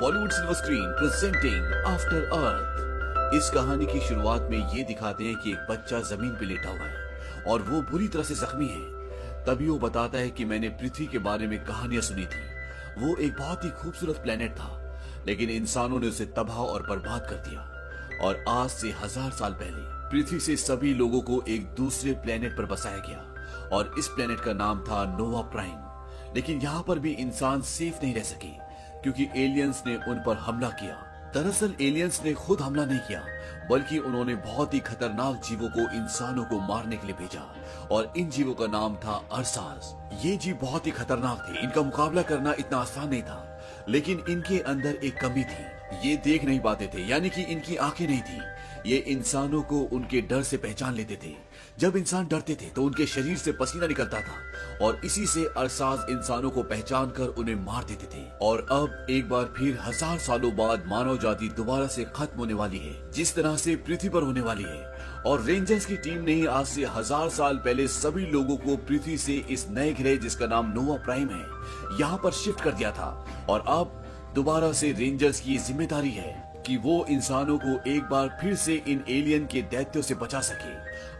Bollywood silver screen presenting After Earth. इस कहानी की शुरुआत में ये दिखाते हैं कि एक बच्चा जमीन पे लेटा हुआ है और वो बुरी तरह से जख्मी है। तभी वो बताता है कि मैंने पृथ्वी के बारे में कहानियां सुनी थी। वो एक बहुत ही खूबसूरत प्लेनेट था, लेकिन इंसानों ने उसे तबाह और बर्बाद कर दिया। और आज से 1000 साल पहले पृथ्वी से सभी लोगों को एक दूसरे प्लेनेट पर बसाया गया और इस प्लेनेट का नाम था नोवा प्राइम। लेकिन यहाँ पर भी इंसान सेफ नहीं रह सके क्योंकि एलियंस ने उन पर हमला किया। दरअसल एलियंस ने खुद हमला नहीं किया, बल्कि उन्होंने बहुत ही खतरनाक जीवों को इंसानों को मारने के लिए भेजा और इन जीवों का नाम था अरसास। ये जीव बहुत ही खतरनाक थे, इनका मुकाबला करना इतना आसान नहीं था। लेकिन इनके अंदर एक कमी थी, ये देख नहीं पाते थे, यानी कि इनकी आंखें नहीं थी। ये इंसानों को उनके डर से पहचान लेते थे। जब इंसान डरते थे तो उनके शरीर से पसीना निकलता था और इसी से अरसास इंसानों को पहचान कर उन्हें मार देते थे। और अब एक बार फिर 1000 सालों बाद मानव जाति दोबारा से खत्म होने वाली है, जिस तरह से पृथ्वी पर होने वाली है। और रेंजर्स की टीम ने आज से 1000 साल पहले सभी लोगों को पृथ्वी से इस नए ग्रह जिसका नाम नोवा प्राइम है, यहाँ पर शिफ्ट कर दिया था। और अब दोबारा से रेंजर्स की जिम्मेदारी है कि वो इंसानों को एक बार फिर से इन एलियन के दैत्यों से बचा सके।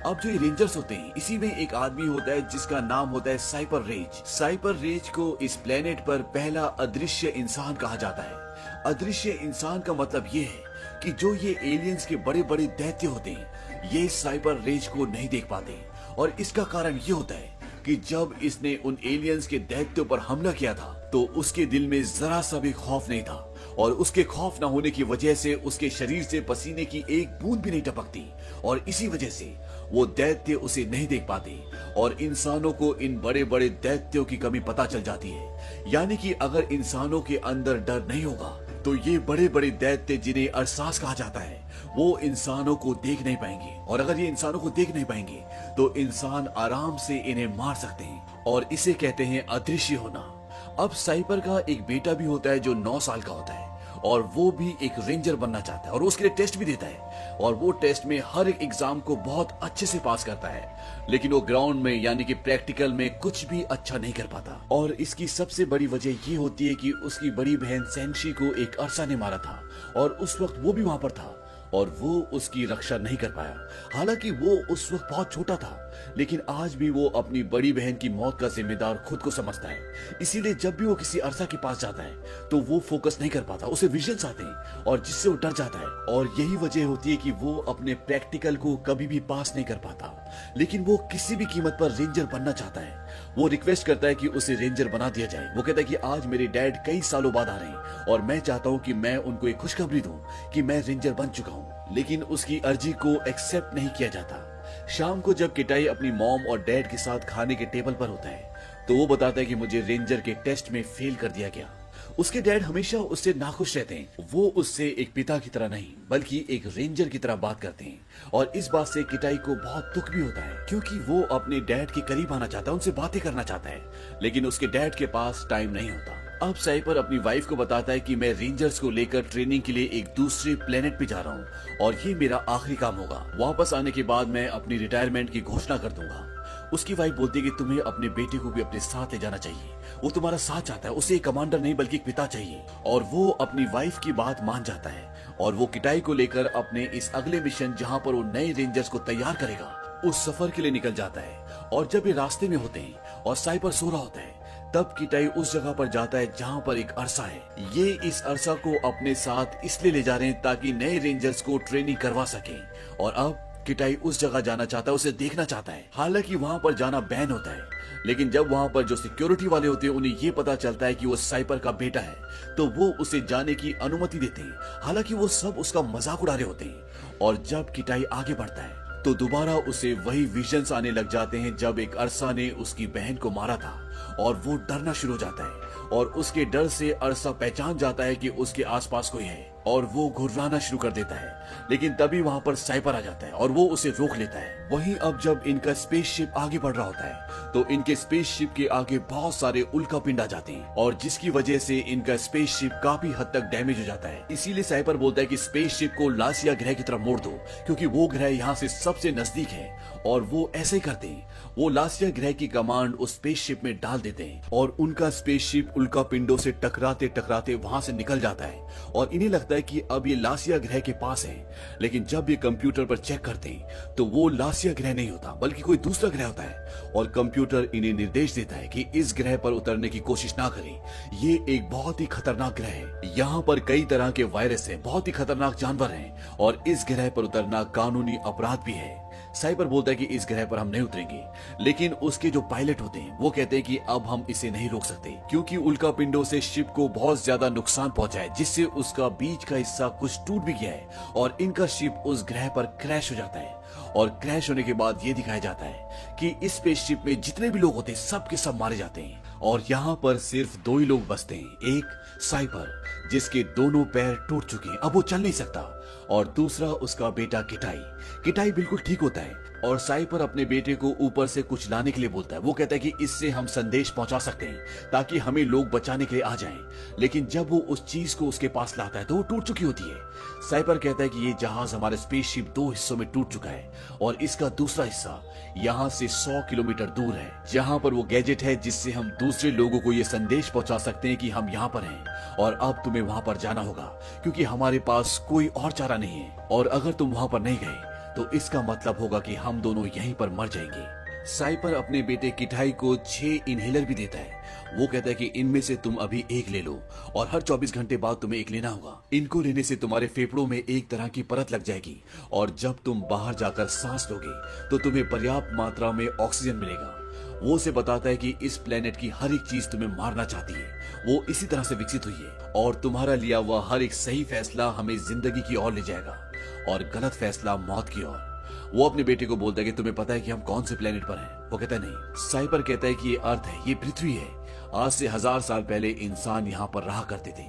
अब जो ये रेंजर्स होते हैं, इसी में एक आदमी होता है जिसका नाम होता है साइपर रेज। साइपर रेज को इस प्लेनेट पर पहला अदृश्य इंसान कहा जाता है। अदृश्य इंसान का मतलब ये है कि जो ये एलियंस के बड़े बड़े दैत्य होते हैं, ये साइपर रेज को नहीं देख पाते। और इसका कारण ये होता है कि जब इसने उन एलियंस के दैत्यों पर हमला किया था तो उसके दिल में जरा सा भी खौफ नहीं था और उसके खौफ न होने की वजह से उसके शरीर से पसीने की एक बूंद भी नहीं टपकती और इसी वजह से वो दैत्य उसे नहीं देख पाते और इंसानों को इन बड़े बड़े दैत्यों की कमी पता चल जाती है। यानी कि अगर इंसानों के अंदर डर नहीं होगा तो ये बड़े बड़े दैत्य जिन्हें अरसास कहा जाता है, वो इंसानों को देख नहीं पाएंगे। और अगर ये इंसानों को देख नहीं पाएंगे तो इंसान आराम से इन्हें मार सकते हैं और इसे कहते हैं अदृश्य होना। अब साइपर का एक बेटा भी होता है जो 9 साल का होता है और वो भी एक रेंजर बनना चाहता है और उसके लिए टेस्ट भी देता है और वो टेस्ट में हर एक एग्जाम को बहुत अच्छे से पास करता है। लेकिन वो ग्राउंड में यानी कि प्रैक्टिकल में कुछ भी अच्छा नहीं कर पाता और इसकी सबसे बड़ी वजह ये होती है कि उसकी बड़ी बहन सेंशी को एक अरसा ने मारा था और उस वक्त वो भी वहां पर था और वो उसकी रक्षा नहीं कर पाया। हालांकि वो उस वक्त बहुत छोटा था, लेकिन आज भी वो अपनी बड़ी बहन की मौत का जिम्मेदार खुद को समझता है। इसीलिए जब भी वो किसी अरसा के पास जाता है तो वो फोकस नहीं कर पाता, उसे विजन्स आते हैं और जिससे वो डर जाता है। और यही वजह होती है कि वो अपने प्रैक्टिकल को कभी भी पास नहीं कर पाता। लेकिन वो किसी भी कीमत पर रेंजर बनना चाहता है। वो रिक्वेस्ट करता है कि उसे रेंजर बना दिया जाए। वो कहता है कि आज मेरे डैड कई सालों बाद आ रहे हैं और मैं चाहता हूँ कि मैं उनको एक खुशखबरी दूं कि मैं रेंजर बन चुका हूँ। लेकिन उसकी अर्जी को एक्सेप्ट नहीं किया जाता। शाम को जब किटाई अपनी मॉम और डैड के साथ खाने के टेबल पर होता है तो वो बताता है कि मुझे रेंजर के टेस्ट में फेल कर दिया गया। उसके डैड हमेशा उससे नाखुश रहते हैं। वो उससे एक पिता की तरह नहीं बल्कि एक रेंजर की तरह बात करते हैं और इस बात से किटाई को बहुत दुख भी होता है क्योंकि वो अपने डैड के करीब आना चाहता है, उनसे बातें करना चाहता है, लेकिन उसके डैड के पास टाइम नहीं होता। अब साइपर अपनी वाइफ को बताता है कि मैं रेंजर्स को लेकर ट्रेनिंग के लिए एक दूसरे प्लेनेट पे जा रहा हूँ और ये मेरा आखिरी काम होगा। वापस आने के बाद मैं अपनी रिटायरमेंट की घोषणा कर दूंगा। उसकी वाइफ बोलती है कि तुम्हें अपने बेटे को भी अपने साथ ले जाना चाहिए, वो तुम्हारा साथ चाहता है, उसे एक कमांडर नहीं बल्कि एक पिता चाहिए। और वो अपनी वाइफ की बात मान जाता है और वो किटाई को लेकर अपने इस अगले मिशन जहाँ पर वो नए रेंजर्स को तैयार करेगा उस सफर के लिए निकल जाता है। और जब ये रास्ते में होते हैं और साइपर सो रहा होता है तब किटाई उस जगह पर जाता है जहाँ पर एक अरसा है। ये इस अरसा को अपने साथ इसलिए ले जा रहे हैं ताकि नए रेंजर्स को ट्रेनिंग करवा सके। और अब किटाई उस जगह जाना चाहता है, उसे देखना चाहता है। हालांकि वहाँ पर जाना बैन होता है, लेकिन जब वहाँ पर जो सिक्योरिटी वाले होते हैं उन्हें ये पता चलता है कि वो साइपर का बेटा है तो वो उसे जाने की अनुमति देते हैं। हालांकि वो सब उसका मजाक उड़ा रहे होते हैं। और जब किटाई आगे बढ़ता है तो दोबारा उसे वही विजन्स आने लग जाते हैं जब एक अरसा ने उसकी बहन को मारा था और वो डरना शुरू हो जाता है और उसके डर से अरसा पहचान जाता है कि उसके आसपास कोई है और वो घुर्राना शुरू कर देता है। लेकिन तभी वहां पर साइपर आ जाता है और वो उसे रोक लेता है। वहीं अब जब इनका स्पेसशिप आगे बढ़ रहा होता है तो इनके स्पेसशिप के आगे बहुत सारे उल्कापिंड आ जाते हैं और जिसकी वजह से इनका स्पेसशिप काफी हद तक डैमेज हो जाता है। इसीलिए साइपर बोलता है कि स्पेसशिप को लासिया ग्रह की तरफ मोड़ दो, क्योंकि वो ग्रह यहाँ से सबसे नजदीक है। और वो ऐसे ही करते हैं, वो लासिया ग्रह की कमांड उस स्पेसशिप में डाल देते हैं और उनका स्पेसशिप उल्कापिंडों से टकराते टकराते वहां से निकल जाता है और इन्हें लगता है कि अब ये लासिया ग्रह के पास है। लेकिन जब ये कंप्यूटर पर चेक करते हैं तो वो लासिया ग्रह नहीं होता बल्कि कोई दूसरा ग्रह होता है और कंप्यूटर इन्हें निर्देश देता है कि इस ग्रह पर उतरने की कोशिश ना करें। ये एक बहुत ही खतरनाक ग्रह है, यहाँ पर कई तरह के वायरस हैं, बहुत ही खतरनाक जानवर हैं और इस ग्रह पर उतरना कानूनी अपराध भी है। साइबर बोलता है कि इस ग्रह पर हम नहीं उतरेंगे, लेकिन उसके जो पायलट होते हैं वो कहते हैं कि अब हम इसे नहीं रोक सकते, क्योंकि उल्कापिंडों से शिप को बहुत ज्यादा नुकसान पहुंचा है, जिससे उसका बीच का हिस्सा कुछ टूट भी गया है और इनका शिप उस ग्रह पर क्रैश हो जाता है। और क्रैश होने के बाद ये दिखाया जाता है कि इस स्पेसशिप में जितने भी लोग होते हैं सब के सब मारे जाते हैं और यहाँ पर सिर्फ दो ही लोग बचते हैं, एक साइपर जिसके दोनों पैर टूट चुके हैं, अब वो चल नहीं सकता, और दूसरा उसका बेटा किटाई। किटाई बिल्कुल ठीक होता है और साइपर अपने बेटे को ऊपर से कुछ लाने के लिए बोलता है। वो कहता है कि इससे हम संदेश पहुंचा सकते हैं ताकि हमें लोग बचाने के लिए आ जाएं। लेकिन जब वो उस चीज को उसके पास लाता है तो वो टूट चुकी होती है। साइपर कहता है कि ये जहाज हमारे स्पेसशिप दो हिस्सों में टूट चुका है और इसका दूसरा हिस्सा यहाँ से 100 किलोमीटर दूर है, जहाँ पर वो गैजेट है जिससे हम दूसरे लोगों को ये संदेश पहुंचा सकते हैं कि हम यहाँ पर हैं और अब तुम्हें वहां पर जाना होगा, क्योंकि हमारे पास कोई और चारा नहीं है और अगर तुम वहां पर नहीं गए तो इसका मतलब होगा कि हम दोनों यहीं पर मर जाएंगे। साइपर अपने बेटे किटाई को 6 इनहेलर भी देता है। वो कहता है कि इनमें से तुम अभी एक ले लो और हर 24 घंटे बाद तुम्हें एक लेना होगा। इनको लेने से तुम्हारे फेफड़ों में एक तरह की परत लग जाएगी और जब तुम बाहर जाकर सांस लोगे तो तुम्हें पर्याप्त मात्रा में ऑक्सीजन मिलेगा। वो उसे बताता है कि इस प्लेनेट की हर एक चीज तुम्हें मारना चाहती है, वो इसी तरह से विकसित हुई है और तुम्हारा लिया हुआ हर एक सही फैसला हमें जिंदगी की ओर ले जाएगा और गलत फैसला मौत की ओर। वो अपने बेटे को बोलता है कि तुम्हें पता है कि हम कौन से प्लेनेट पर हैं? वो कहता है नहीं। साइपर कहता है कि ये अर्थ है, ये पृथ्वी है। आज से 1000 साल पहले इंसान यहाँ पर रहा करते थे,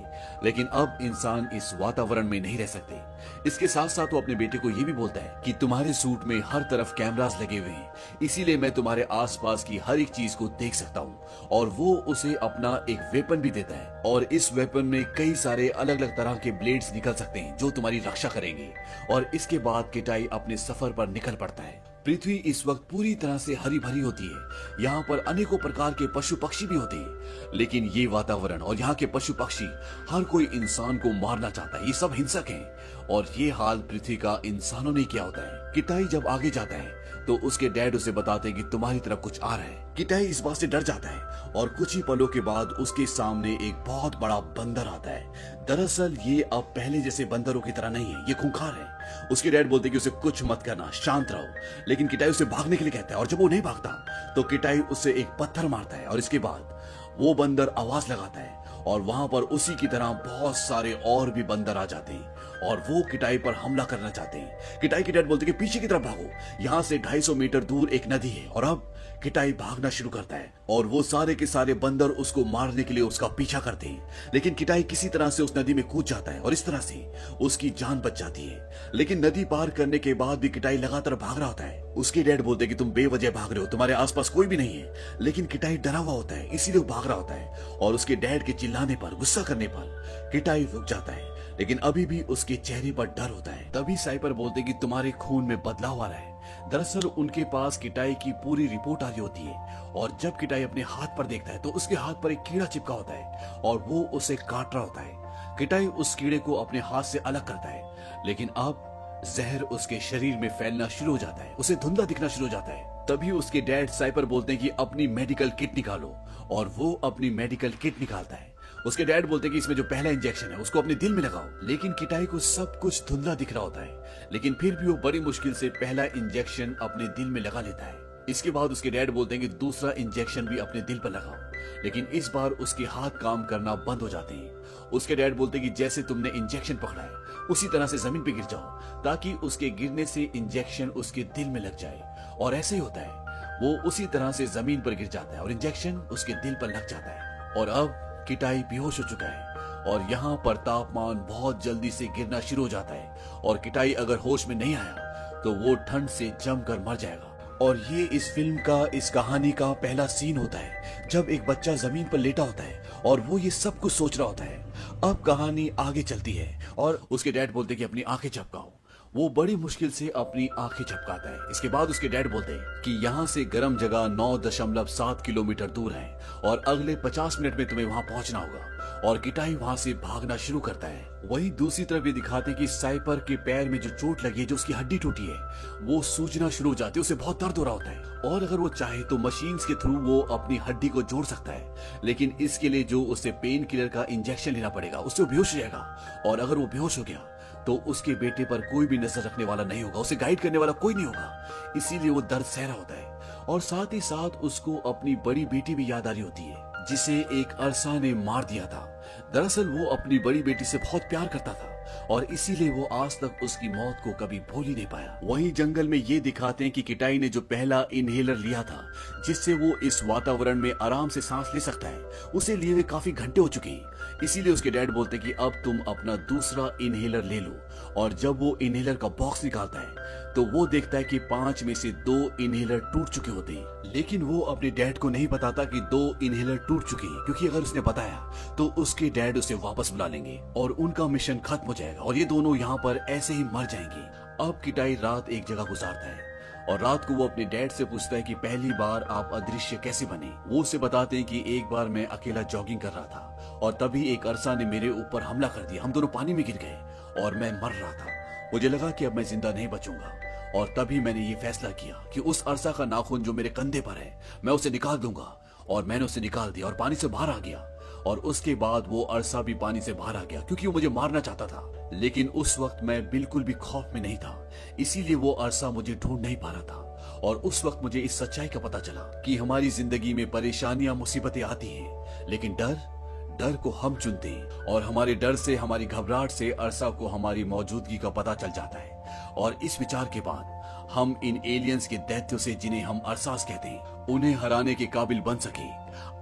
लेकिन अब इंसान इस वातावरण में नहीं रह सकते। इसके साथ साथ वो अपने बेटे को ये भी बोलता है कि तुम्हारे सूट में हर तरफ कैमरास लगे हुए हैं, इसीलिए मैं तुम्हारे आसपास की हर एक चीज को देख सकता हूँ। और वो उसे अपना एक वेपन भी देता है और इस वेपन में कई सारे अलग अलग तरह के ब्लेड्स निकल सकते हैं जो तुम्हारी रक्षा करेंगे। और इसके बाद किटाई अपने सफर पर निकल पड़ता है। पृथ्वी इस वक्त पूरी तरह से हरी भरी होती है, यहाँ पर अनेकों प्रकार के पशु पक्षी भी होते हैं, लेकिन ये वातावरण और यहाँ के पशु पक्षी हर कोई इंसान को मारना चाहता है। ये सब हिंसक हैं और ये हाल पृथ्वी का इंसानों ने किया होता है। किटाई जब आगे जाता है तो उसके डैड उसे बताते हैं कि तुम्हारी तरफ कुछ आ रहा है। किटाई इस बात से डर जाता है और कुछ ही पलों के बाद उसके सामने एक बहुत बड़ा बंदर आता है। दरअसल ये अब पहले जैसे बंदरों की तरह नहीं है, ये खूंखार है। उसके डैड बोलते कि उसे कुछ मत करना, शांत रहो, लेकिन किटाई उसे भागने के लिए कहता है और जब वो नहीं भागता तो किटाई उससे एक पत्थर मारता है और इसके बाद वो बंदर आवाज लगाता है और वहां पर उसी की तरह बहुत सारे और भी बंदर आ जाते हैं और वो किटाई पर हमला करना चाहते हैं। किटाई के डैड बोलते कि पीछे की तरफ भागो, यहाँ से 250 मीटर दूर एक नदी है। और अब किटाई भागना शुरू करता है और वो सारे के सारे बंदर उसको मारने के लिए उसका पीछा करते हैं, लेकिन किटाई किसी तरह से उस नदी में कूद जाता है और इस तरह से उसकी जान बच जाती है। लेकिन नदी पार करने के बाद भी किटाई लगातार भाग रहा होता है। उसके डैड बोलते कि तुम बेवजह भाग रहे हो, तुम्हारे आसपास कोई भी नहीं है, लेकिन किटाई डरा हुआ होता है, इसीलिए वो भाग रहा होता है। और उसके डैड के चिल्लाने पर, गुस्सा करने पर किटाई रुक जाता है, लेकिन अभी भी उसके चेहरे पर डर होता है। तभी साइपर बोलते कि तुम्हारे खून में बदलाव आ रहा है। दरअसल उनके पास किटाई की पूरी रिपोर्ट आ रही होती है और जब किटाई अपने हाथ पर देखता है तो उसके हाथ पर एक कीड़ा चिपका होता है और वो उसे काट रहा होता है। किटाई उस कीड़े को अपने हाथ से अलग करता है, लेकिन अब जहर उसके शरीर में फैलना शुरू हो जाता है, उसे धुंधला दिखना शुरू हो जाता है। तभी उसके डैड साइपर बोलते हैं कि अपनी मेडिकल किट निकालो और वो अपनी मेडिकल किट निकालता है। उसके डैड बोलते हैं कि इसमें जो पहला इंजेक्शन है उसको अपने दिल में लगाओ, लेकिन किटाई को सब कुछ धुंधला दिख रहा होता है, लेकिन फिर भी वो बड़ी मुश्किल से पहला इंजेक्शन अपने दिल में लगा लेता है। इसके बाद उसके डैड बोलते हैं कि दूसरा इंजेक्शन भी अपने दिल पर लगाओ, लेकिन इस बार उसके हाथ काम करना बंद हो जाते हैं। उसके डैड बोलते हैं कि जैसे तुमने इंजेक्शन पकड़ा है उसी तरह से जमीन पे गिर जाओ ताकि उसके गिरने से इंजेक्शन उसके दिल में लग जाए। और ऐसे ही होता है, वो उसी तरह से जमीन पर गिर जाता है और इंजेक्शन उसके दिल पर लग जाता है। और अब किटाई बेहोश हो चुका है और यहाँ पर तापमान बहुत जल्दी से गिरना शुरू हो जाता है और किटाई अगर होश में नहीं आया तो वो ठंड से जमकर मर जाएगा। और ये इस फिल्म का, इस कहानी का पहला सीन होता है जब एक बच्चा जमीन पर लेटा होता है और वो ये सब कुछ सोच रहा होता है। अब कहानी आगे चलती है और उसके डैड बोलते कि अपनी आंखें झपकाओ। वो बड़ी मुश्किल से अपनी आंखें झपकाता है। इसके बाद उसके डैड बोलते हैं कि यहाँ से गर्म जगह 9.7 किलोमीटर दूर है और अगले 50 मिनट में तुम्हें वहाँ पहुँचना होगा। और किटाई वहाँ से भागना शुरू करता है। वहीं दूसरी तरफ ये दिखाते हैं कि साइपर के पैर में जो चोट लगी है, जो उसकी हड्डी टूटी है, वो सूजना शुरू हो जाती है, उसे बहुत दर्द हो रहा होता है और अगर वो चाहे तो मशीन्स के थ्रू वो अपनी हड्डी को जोड़ सकता है, लेकिन इसके लिए जो उसे पेन किलर का इंजेक्शन लेना पड़ेगा, उससे वो बेहोश हो जाएगा। और अगर वो बेहोश हो गया तो उसके बेटे पर कोई भी नजर रखने वाला नहीं होगा, उसे गाइड करने वाला कोई नहीं होगा, इसीलिए वो दर्द सह रहा होता है। और साथ ही साथ उसको अपनी बड़ी बेटी भी याद आ रही होती है जिसे एक अरसा ने मार दिया था। दरअसल वो अपनी बड़ी बेटी से बहुत प्यार करता था और इसीलिए वो आज तक उसकी मौत को कभी भूल ही नहीं पाया। वहीं जंगल में ये दिखाते हैं कि किटाई ने जो पहला इनहेलर लिया था जिससे वो इस वातावरण में आराम से सांस ले सकता है, उसे लिए हुए काफी घंटे हो चुके हैं। इसीलिए उसके डैड बोलते हैं कि अब तुम अपना दूसरा इनहेलर ले लो। और जब वो इनहेलर का बॉक्स निकालता है तो वो देखता है कि 5 में से 2 इनहेलर टूट चुके होते हैं, लेकिन वो अपने डैड को नहीं बताता कि 2 इनहेलर टूट चुके हैं, क्योंकि अगर उसने बताया तो उसके डैड उसे वापस बुला लेंगे और उनका मिशन खत्म हो जाएगा और ये दोनों यहाँ पर ऐसे ही मर जाएंगे। अब किटाई रात एक जगह गुजारता है और रात को वो अपने डैड से पूछता है कि पहली बार आप अदृश्य कैसे बने। वो उसे बताते हैं कि एक बार मैं अकेला जॉगिंग कर रहा था और तभी एक अरसा ने मेरे ऊपर हमला कर दिया, हम दोनों पानी में गिर गए और मैं मर रहा था। मुझे लगा कि अब मैं जिंदा नहीं बचूंगा और तभी मैंने ये फैसला किया कि उस अरसा का नाखून जो मेरे कंधे पर है मैं उसे निकाल दूंगा। और मैंने उसे निकाल दिया और पानी से बाहर आ गया और उसके बाद वो अरसा भी पानी से बाहर आ गया क्योंकि वो मुझे मारना चाहता था। लेकिन उस वक्त मैं बिल्कुल भी खौफ में नहीं था, इसीलिए वो अरसा मुझे ढूंढ नहीं पा रहा था। और उस वक्त मुझे इस सच्चाई का पता चला कि हमारी जिंदगी में परेशानियां, मुसीबतें आती हैं, लेकिन डर को हम चुनते हैं और हमारे डर से, हमारी घबराहट से अरसा को हमारी मौजूदगी का पता चल जाता है। और इस विचार के बाद हम इन एलियंस के दैत्यों से, जिन्हें हम अरसास कहते हैं, उन्हें हराने के काबिल बन सके।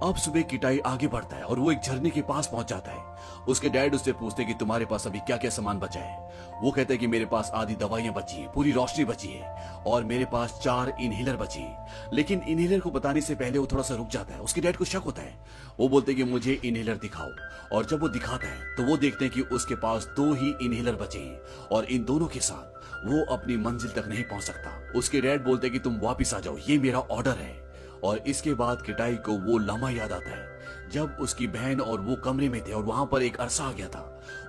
अब सुबह किटाई आगे बढ़ता है और वो एक झरने के पास पहुंच जाता है। उसके डैड उससे पूछते कि तुम्हारे पास अभी क्या क्या सामान बचा है। वो कहता है कि मेरे पास आधी दवाइयां बची है, पूरी रोशनी बची है और मेरे पास 4 इनहेलर बची है। लेकिन इनहेलर को बताने से पहले वो थोड़ा सा रुक जाता है। उसके डैड को शक होता है। वो बोलते कि मुझे इनहेलर दिखाओ और जब वो दिखाता है तो वो देखते हैं कि उसके पास 2 ही इनहेलर बचे हैं और इन दोनों के साथ वो अपनी मंजिल तक नहीं पहुंच सकता। उसके डैड बोलते कि तुम वापिस आ जाओ, ये मेरा ऑर्डर है। और इसके बाद किटाई को वो लम्हा याद आता है जब उसकी बहन और वो कमरे में थे और वहां पर एक अरसा आ गया था।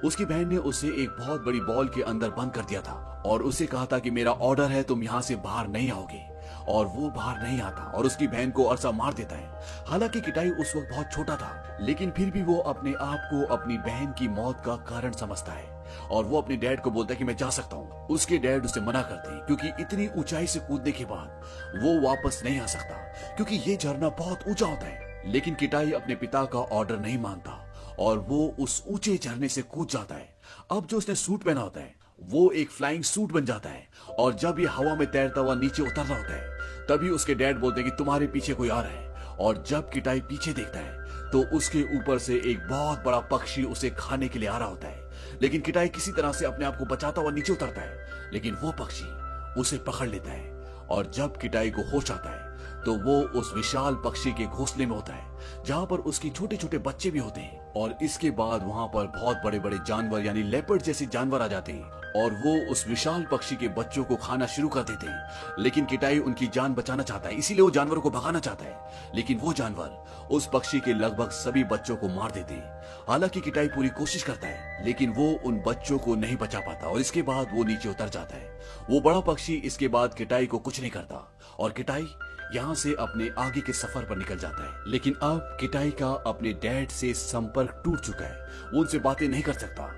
उसकी बहन ने उसे एक बहुत बड़ी बॉल के अंदर बंद कर दिया था और उसे कहा था कि मेरा ऑर्डर है, तुम यहाँ से बाहर नहीं आओगे। और वो बाहर नहीं आता और उसकी बहन को अरसा मार देता है। हालांकि किटाई उस वक्त बहुत छोटा था, लेकिन फिर भी वो अपने आप को अपनी बहन की मौत का कारण समझता है और वो अपने डैड को बोलता है कि मैं जा सकता हूँ। उसके डैड उसे मना करते हैं क्योंकि इतनी ऊंचाई से कूदने के बाद वो वापस नहीं आ सकता क्योंकि ये झरना बहुत ऊंचा होता है। लेकिन किटाई अपने पिता का ऑर्डर नहीं मानता और वो उस ऊंचे झरने से कूद जाता है। अब जो उसने सूट पहना होता है वो एक फ्लाइंग सूट बन जाता है और जब ये हवा में तैरता हुआ नीचे उतर रहा होता है तभी उसके डैड बोलते हैं कि तुम्हारे पीछे कोई आ रहा है। और जब किटाई पीछे देखता है तो उसके ऊपर से एक बहुत बड़ा पक्षी उसे खाने के लिए आ रहा होता है। लेकिन किटाई किसी तरह से अपने आप को बचाता हुआ नीचे उतरता है, लेकिन वो पक्षी उसे पकड़ लेता है। और जब किटाई को होश आता है तो वो उस विशाल पक्षी के घोंसले में होता है जहां पर उसके छोटे छोटे बच्चे भी होते हैं। और इसके बाद वहां पर बहुत बड़े बड़े जानवर यानी लेपर्ड जैसे जानवर आ जाते हैं और वो उस विशाल पक्षी के बच्चों को खाना शुरू कर देते हैं। लेकिन किटाई उनकी जान बचाना चाहता है, इसीलिए वो जानवरों को भगाना चाहता है, लेकिन वो जानवर उस पक्षी के लगभग सभी बच्चों को मार देते हैं। हालांकि किटाई पूरी कोशिश करता है लेकिन वो उन बच्चों को नहीं बचा पाता और इसके बाद वो नीचे उतर जाता है। वो बड़ा पक्षी इसके बाद किटाई को कुछ नहीं करता और किटाई यहाँ से अपने आगे के सफर पर निकल जाता है। लेकिन अब किटाई का अपने डैड से संपर्क टूट चुका है, वो उनसे बातें नहीं कर सकता।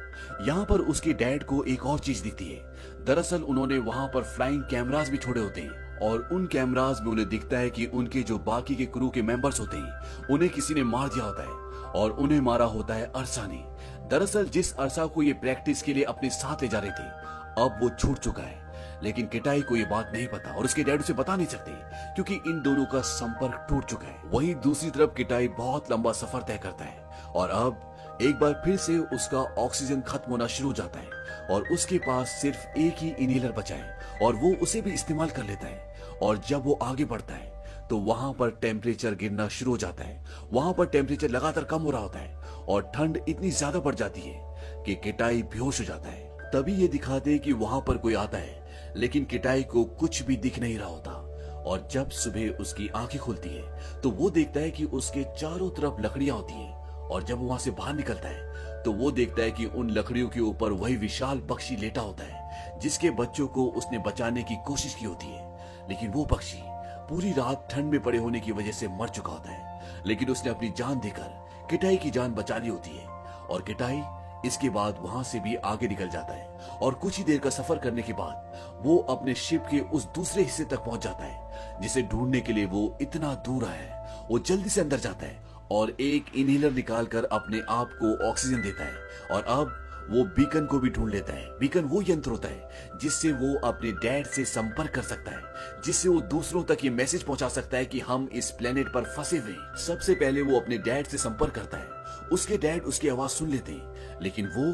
यहाँ पर उसके डैड को एक और चीज दिखती है। दरअसल उन्होंने वहां पर फ्लाइंग कैमरास भी छोड़े होते हैं और उन कैमरास में उन्हें दिखता है कि उनके जो बाकी के क्रू के मेंबर्स होते हैं उन्हें किसी ने मार दिया होता है और उन्हें मारा होता है अरसा ने। दरअसल जिस अरसा को ये प्रैक्टिस के लिए अपने साथ ले जा रहे थे अब वो छूट चुका है, लेकिन किटाई को ये बात नहीं पता और उसके डैड उसे बता नहीं सकते क्योंकि इन दोनों का संपर्क टूट चुका है। वहीं दूसरी तरफ किटाई बहुत लंबा सफर तय करता है और अब एक बार फिर से उसका ऑक्सीजन खत्म होना शुरू हो जाता है और उसके पास सिर्फ एक ही इनहेलर बचा है और वो उसे भी इस्तेमाल कर लेता है। और जब वो आगे बढ़ता है तो वहां पर टेम्परेचर गिरना शुरू हो जाता है। वहां पर टेम्परेचर लगातार कम हो रहा होता है और ठंड इतनी ज्यादा बढ़ जाती है कि किटाई बेहोश हो जाता है। तभी ये दिखाते हैं कि वहां पर कोई आता है, लेकिन किटाई को कुछ भी दिख नहीं रहा होता। और जब सुबह उसकी आंखें खुलती है तो वो देखता है कि उसके चारों तरफ लकड़ियां होती हैं। और जब वो वहां से बाहर निकलता है तो वो देखता है कि उन लकड़ियों के ऊपर वही विशाल पक्षी लेटा होता है जिसके बच्चों को उसने बचाने की कोशिश की होती है। लेकिन वो पक्षी पूरी रात ठंड में पड़े होने की वजह से मर चुका होता है, लेकिन उसने अपनी जान देकर किटाई की जान बचा ली होती है। और किटाई इसके बाद वहां से भी आगे निकल जाता है और कुछ ही देर का सफर करने के बाद वो अपने शिप के उस दूसरे हिस्से तक पहुंच जाता है जिसे ढूंढने के लिए वो इतना दूर आया है। वो जल्दी से अंदर जाता है और एक इनहेलर निकालकर अपने आप को ऑक्सीजन देता है। और अब वो बीकन को भी ढूंढ लेता है। बीकन वो यंत्र होता है जिससे वो अपने डैड से संपर्क कर सकता है, जिससे वो दूसरों तक ये मैसेज पहुंचा सकता है कि हम इस प्लेनेट पर फंसे हुए हैं। सबसे पहले वो अपने डैड से संपर्क करता है। उसके डैड उसकी आवाज सुन लेते हैं, लेकिन वो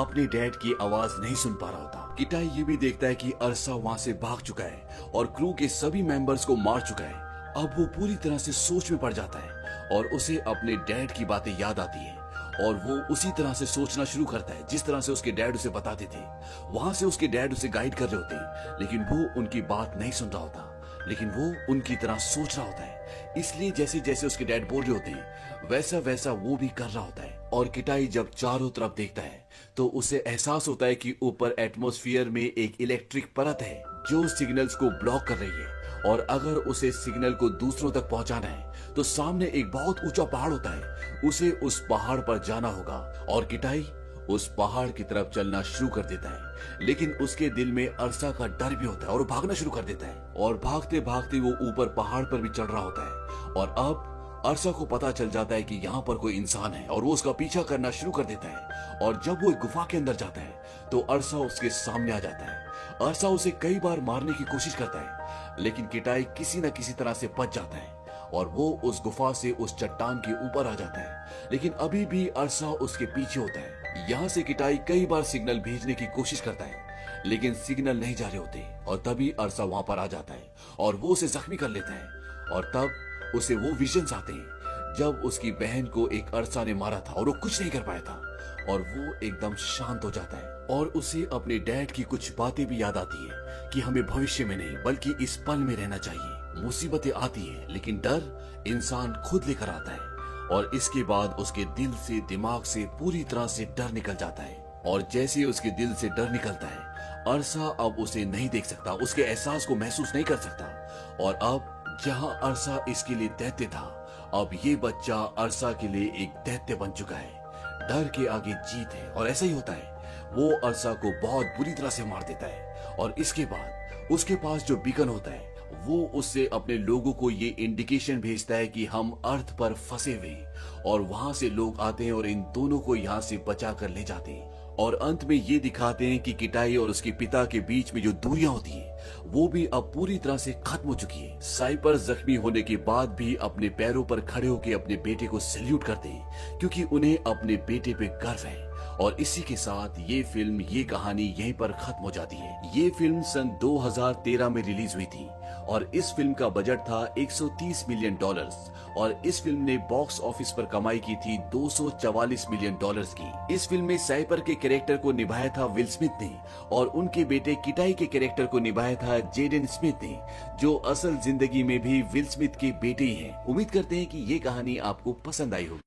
अपने डैड की आवाज नहीं सुन पा रहा होता। किटाई ये भी देखता है कि अरसा वहां से भाग चुका है और क्रू के सभी मेंबर्स को मार चुका है। अब वो पूरी तरह से सोच में पड़ जाता है और उसे अपने डैड की बातें याद आती है और वो उसी तरह से सोचना शुरू करता है जिस तरह से उसके डैड उसे बताते थे। वहां से उसके डैड उसे गाइड कर रहे होते, लेकिन वो उनकी बात नहीं सुन रहा होता, लेकिन वो उनकी तरह सोच रहा होता है। इसलिए जैसे जैसे उसके डैड बोल रहे होते हैं वैसा वैसा वो भी कर रहा होता है। और किटाई जब चारों तरफ देखता है तो उसे एहसास होता है कि ऊपर एटमॉस्फेयर में एक इलेक्ट्रिक परत है जो सिग्नल्स को ब्लॉक कर रही है। और अगर उसे सिग्नल को दूसरों तक पहुंचाना है तो सामने एक बहुत ऊंचा पहाड़ होता है, उसे उस पहाड़ पर जाना होगा। और किटाई उस पहाड़ की तरफ चलना शुरू कर देता है, लेकिन उसके दिल में अरसा का डर भी होता है और वो भागना शुरू कर देता है। और भागते भागते वो ऊपर पहाड़ पर भी चढ़ रहा होता है और अब अरसा को पता चल जाता है कि यहाँ पर कोई इंसान है और वो उसका पीछा करना शुरू कर देता है। और जब वो एक गुफा के अंदर जाता है तो अरसा उसके सामने आ जाता है। अरसा उसे कई बार मारने की कोशिश करता है, लेकिन किटाई किसी न किसी तरह से बच जाता है और वो उस गुफा से उस चट्टान के ऊपर आ जाता है। लेकिन अभी भी अरसा उसके पीछे होता है। यहाँ से किटाई कई बार सिग्नल भेजने की कोशिश करता है, लेकिन सिग्नल नहीं जा रहे होते। और तभी अरसा वहां पर आ जाता है और वो उसे जख्मी कर लेता है। और तब उसे वो विजन्स आते हैं जब उसकी बहन को एक अरसा ने मारा था और वो कुछ नहीं कर पाया था। और वो एकदम शांत हो जाता है और उसे अपने डैड की कुछ बातें भी याद आती है कि हमें भविष्य में नहीं बल्कि इस पल में रहना चाहिए। मुसीबतें आती हैं, लेकिन डर इंसान खुद लेकर आता है। और इसके बाद उसके दिल से दिमाग से पूरी तरह से डर निकल जाता है। और जैसे उसके दिल से डर निकलता है, अरसा अब उसे नहीं देख सकता, उसके एहसास को महसूस नहीं कर सकता। और अब जहां अरसा इसके लिए दैत्य था, अब ये बच्चा अरसा के लिए एक दैत्य बन चुका है। डर के आगे जीत है और ऐसा ही होता है। वो अरसा को बहुत बुरी तरह से मार देता है और इसके बाद उसके पास जो बीकन होता है वो उससे अपने लोगों को ये इंडिकेशन भेजता है कि हम अर्थ पर फंसे हुए हैं। और वहां से लोग आते हैं और इन दोनों को यहाँ से बचा कर ले जाते हैं। और अंत में ये दिखाते हैं कि किटाई और उसके पिता के बीच में जो दूरियां होती हैं वो भी अब पूरी तरह से खत्म हो चुकी है। साइपर जख्मी होने के बाद भी अपने पैरों पर खड़े होकर अपने बेटे को सैल्यूट करते हैं, क्योंकि उन्हें अपने बेटे पे गर्व है। और इसी के साथ ये फिल्म, ये कहानी यहीं पर खत्म हो जाती है। ये फिल्म सन 2013 में रिलीज हुई थी और इस फिल्म का बजट था $130 मिलियन और इस फिल्म ने बॉक्स ऑफिस पर कमाई की थी $244 मिलियन की। इस फिल्म में साइपर के कैरेक्टर को निभाया था विल स्मिथ ने और उनके बेटे किटाई के कैरेक्टर को निभाया था जेडन स्मिथ ने, जो असल जिंदगी में भी विल स्मिथ के बेटे ही हैं। उम्मीद करते हैं कि ये कहानी आपको पसंद आई होगी।